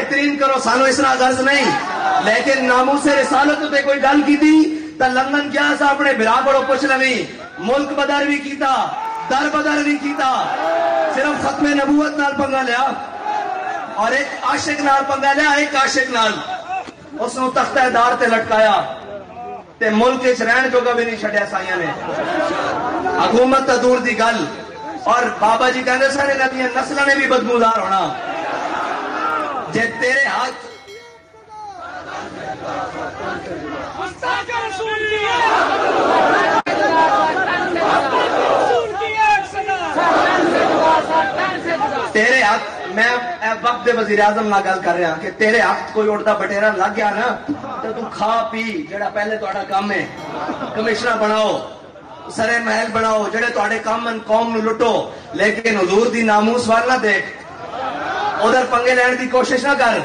بہترین کرو سانو اس نہ غرض نہیں، لیکن ناموس رسالت تے کوئی گل کی تھی تو لندن کیا سا اپنے برا بڑو پوچھ لوی، ملک بدر بھی کیتا، در بدر بھی کیتا، صرف ختم نبوت نال پنگا لیا اور ایک عاشق نال پنگا لیا، ایک عاشق نال اس نے تختہ دار تے لٹکایا تے ملک اچ رہن جو بھی نہیں چھڈیا سائیاں نے، حکومت تا دور دی گل، اور بابا جی کہندے سن انہاں دی نسلاں نے بھی بدبودار ہونا جے تیرے ہاتھ تیرے ہاتھ، میں وقت دے وزیر اعظم نہ گل کر رہا کہ تیرے ہاتھ کوئی اڑتا بٹیرا لگ گیا نا تو کھا پی، جڑا پہلے تہاڈا کام ہے کمشنر بناؤ، سرے محل بناؤ، جڑے تہاڈے کام ان قوم نو لٹو، لیکن حضور دی ناموس وال نہ دیکھ، ادھر پنگے لین دی کوشش نہ کر۔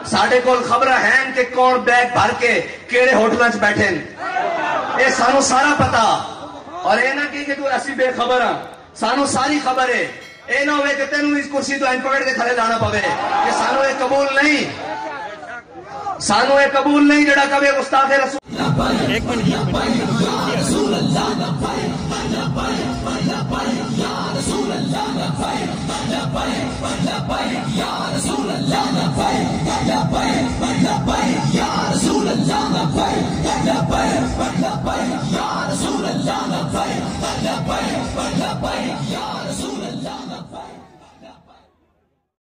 ساڈے کول خبراں ہیں کہ کون بیگ بھر کے کیڑے ہوٹلاں چ بیٹھے اے سانو سارا پتا، اور اے نہ کہ تو اسی بے خبر ہاں، سانو ساری خبر ہے، اے نہ ہوئے کہ تینوں اس کرسی تو این پکڑ کے تھلے لانا پوے کہ سانو اے قبول نہیں، سانو اے قبول نہیں جڑا کبھی گستاخ رسول